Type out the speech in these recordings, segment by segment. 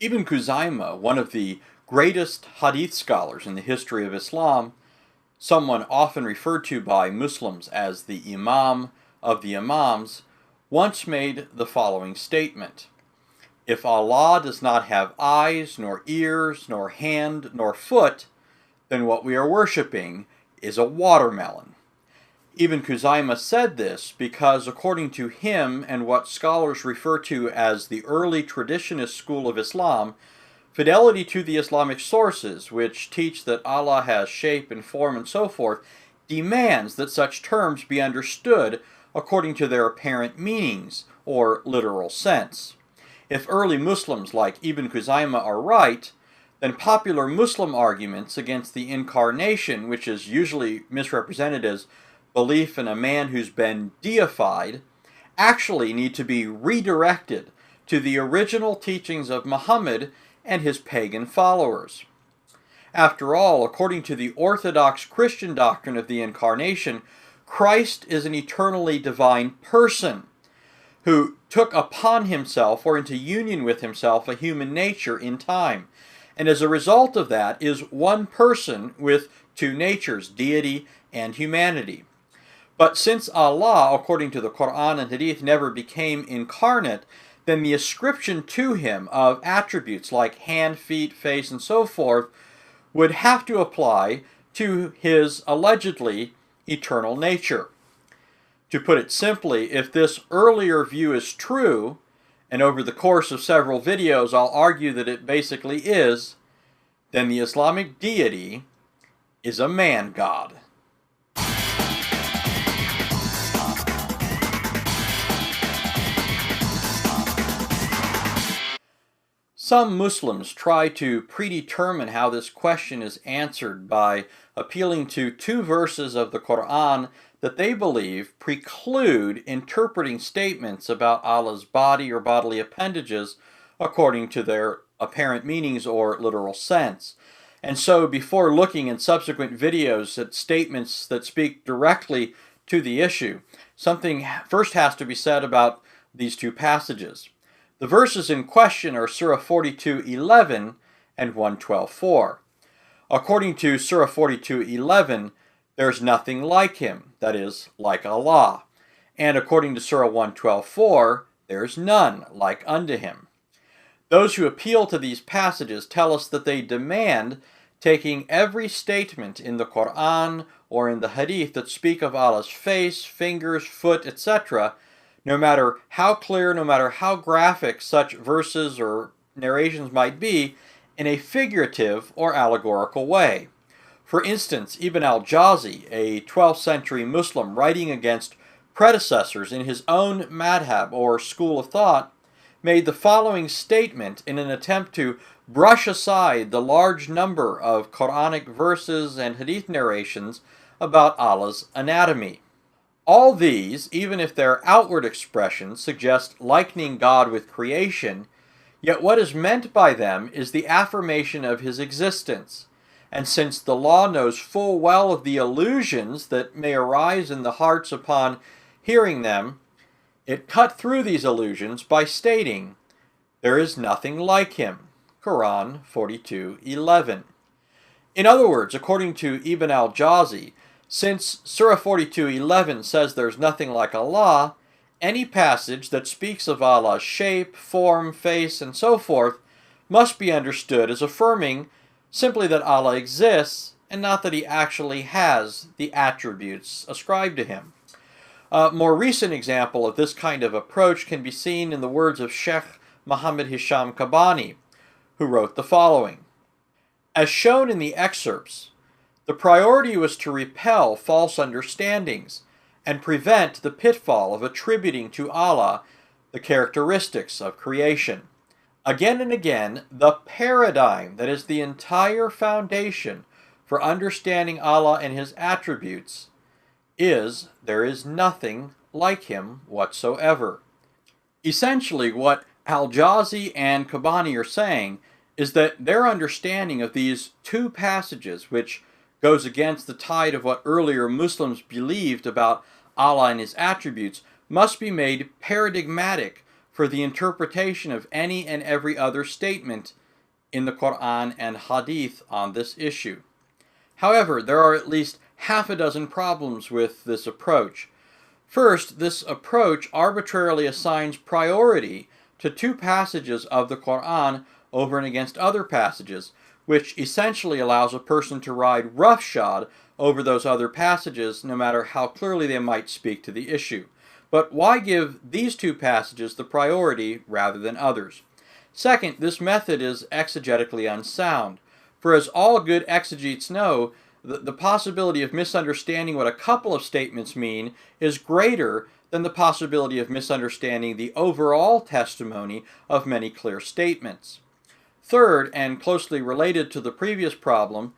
Ibn Khuzaimah, one of the greatest hadith scholars in the history of Islam, someone often referred to by Muslims as the Imam of the Imams, once made the following statement: "If Allah does not have eyes, nor ears, nor hand, nor foot, then what we are worshipping is a watermelon." Ibn Khuzaimah said this because, according to him and what scholars refer to as the early traditionist school of Islam, fidelity to the Islamic sources, which teach that Allah has shape and form and so forth, demands that such terms be understood according to their apparent meanings, or literal sense. If early Muslims like Ibn Khuzaimah are right, then popular Muslim arguments against the incarnation, which is usually misrepresented as belief in a man who's been deified, actually need to be redirected to the original teachings of Muhammad and his pagan followers. After all, according to the Orthodox Christian doctrine of the Incarnation, Christ is an eternally divine person who took upon himself, or into union with himself, a human nature in time, and as a result of that is one person with two natures, deity and humanity. But since Allah, according to the Quran and Hadith, never became incarnate, then the ascription to him of attributes like hand, feet, face, and so forth would have to apply to his allegedly eternal nature. To put it simply, if this earlier view is true, and over the course of several videos I'll argue that it basically is, then the Islamic deity is a man-god. Some Muslims try to predetermine how this question is answered by appealing to two verses of the Quran that they believe preclude interpreting statements about Allah's body or bodily appendages according to their apparent meanings or literal sense. And so, before looking in subsequent videos at statements that speak directly to the issue, something first has to be said about these two passages. The verses in question are Surah 42:11 and 112:4. According to Surah 42:11, there's nothing like him, that is, like Allah. And according to Surah 112:4, there's none like unto him. Those who appeal to these passages tell us that they demand taking every statement in the Quran or in the Hadith that speak of Allah's face, fingers, foot, etc., no matter how clear, no matter how graphic such verses or narrations might be, in a figurative or allegorical way. For instance, Ibn al-Jawzi, a 12th century Muslim writing against predecessors in his own madhab or school of thought, made the following statement in an attempt to brush aside the large number of Quranic verses and Hadith narrations about Allah's anatomy. All these, even if their outward expressions suggest likening God with creation, yet what is meant by them is the affirmation of his existence. And since the law knows full well of the illusions that may arise in the hearts upon hearing them, it cut through these illusions by stating, "There is nothing like him." Quran 42:11. In other words, according to Ibn al-Jawzi, since Surah 42:11 says there's nothing like Allah, any passage that speaks of Allah's shape, form, face, and so forth must be understood as affirming simply that Allah exists and not that he actually has the attributes ascribed to him. A more recent example of this kind of approach can be seen in the words of Sheikh Muhammad Hisham Kabani, who wrote the following: "As shown in the excerpts, the priority was to repel false understandings and prevent the pitfall of attributing to Allah the characteristics of creation. Again and again, the paradigm that is the entire foundation for understanding Allah and his attributes is there is nothing like him whatsoever." Essentially, what al-Jawzi and Kabani are saying is that their understanding of these two passages, which goes against the tide of what earlier Muslims believed about Allah and his attributes, must be made paradigmatic for the interpretation of any and every other statement in the Quran and Hadith on this issue. However, there are at least half a dozen problems with this approach. First, this approach arbitrarily assigns priority to two passages of the Quran over and against other passages, which essentially allows a person to ride roughshod over those other passages, no matter how clearly they might speak to the issue. But why give these two passages the priority rather than others? Second, this method is exegetically unsound, for as all good exegetes know, the possibility of misunderstanding what a couple of statements mean is greater than the possibility of misunderstanding the overall testimony of many clear statements. Third, and closely related to the previous problem,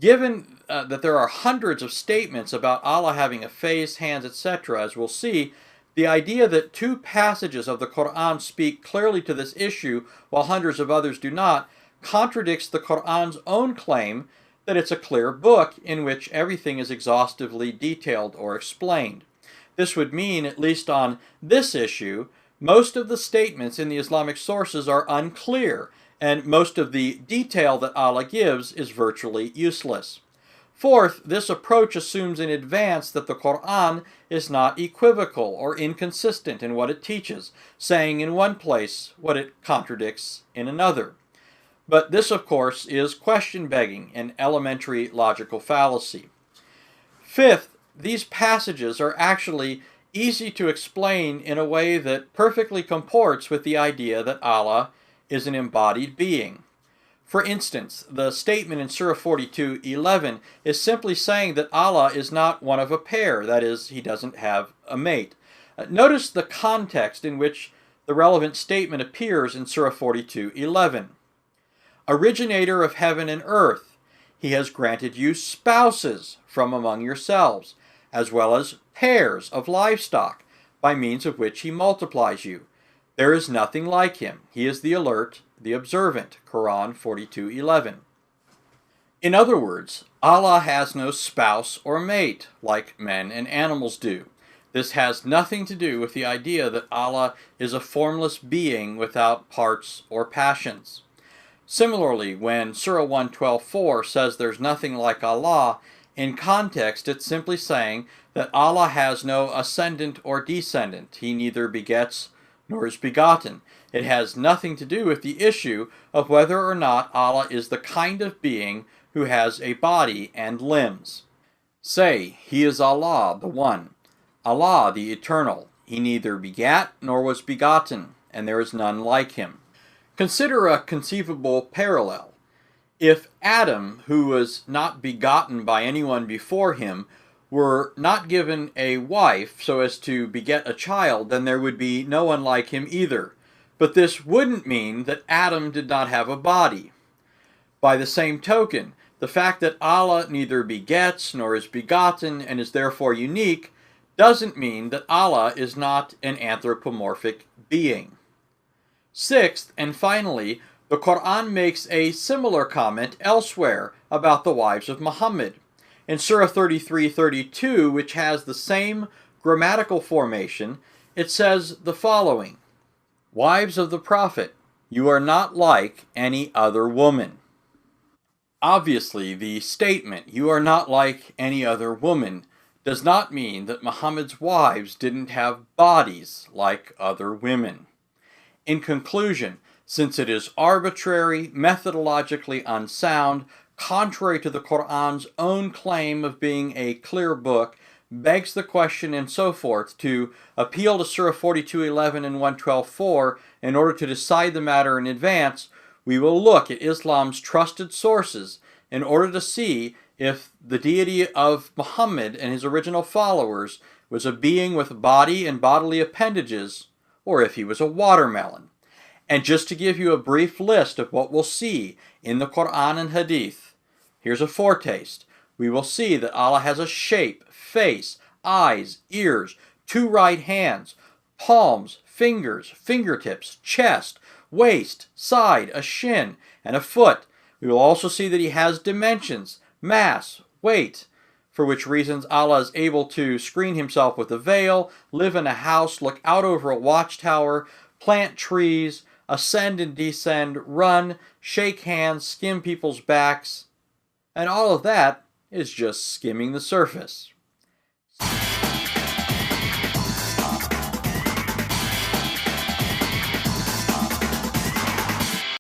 given that there are hundreds of statements about Allah having a face, hands, etc., as we'll see, the idea that two passages of the Quran speak clearly to this issue while hundreds of others do not contradicts the Quran's own claim that it's a clear book in which everything is exhaustively detailed or explained. This would mean, at least on this issue, most of the statements in the Islamic sources are unclear, and most of the detail that Allah gives is virtually useless. Fourth, this approach assumes in advance that the Quran is not equivocal or inconsistent in what it teaches, saying in one place what it contradicts in another. But this, of course, is question-begging, an elementary logical fallacy. Fifth, these passages are actually easy to explain in a way that perfectly comports with the idea that Allah is an embodied being. For instance, the statement in Surah 42:11 is simply saying that Allah is not one of a pair, that is, he doesn't have a mate. Notice the context in which the relevant statement appears in Surah 42:11. Originator of heaven and earth, he has granted you spouses from among yourselves, as well as pairs of livestock, by means of which he multiplies you. There is nothing like him. He is the alert, the observant. Quran 42:11. In other words, Allah has no spouse or mate, like men and animals do. This has nothing to do with the idea that Allah is a formless being without parts or passions. Similarly, when Surah 112:4 says there's nothing like Allah, in context it's simply saying that Allah has no ascendant or descendant. He neither begets nor is begotten. It has nothing to do with the issue of whether or not Allah is the kind of being who has a body and limbs. Say, He is Allah, the One, Allah, the Eternal. He neither begat nor was begotten, and there is none like him. Consider a conceivable parallel. If Adam, who was not begotten by anyone before him, were not given a wife so as to beget a child, then there would be no one like him either. But this wouldn't mean that Adam did not have a body. By the same token, the fact that Allah neither begets nor is begotten and is therefore unique doesn't mean that Allah is not an anthropomorphic being. Sixth, and finally, the Quran makes a similar comment elsewhere about the wives of Muhammad. In Surah 33:32, which has the same grammatical formation, it says the following: Wives of the Prophet, you are not like any other woman. Obviously, the statement, you are not like any other woman, does not mean that Muhammad's wives didn't have bodies like other women. In conclusion, since it is arbitrary, methodologically unsound, contrary to the Quran's own claim of being a clear book, begs the question and so forth, to appeal to Surah 42:11 and 112:4 in order to decide the matter in advance, we will look at Islam's trusted sources in order to see if the deity of Muhammad and his original followers was a being with body and bodily appendages, or if he was a watermelon. And just to give you a brief list of what we'll see in the Quran and Hadith, here's a foretaste. We will see that Allah has a shape, face, eyes, ears, two right hands, palms, fingers, fingertips, chest, waist, side, a shin, and a foot. We will also see that he has dimensions, mass, weight, for which reasons Allah is able to screen himself with a veil, live in a house, look out over a watchtower, plant trees, ascend and descend, run, shake hands, skim people's backs, and all of that is just skimming the surface.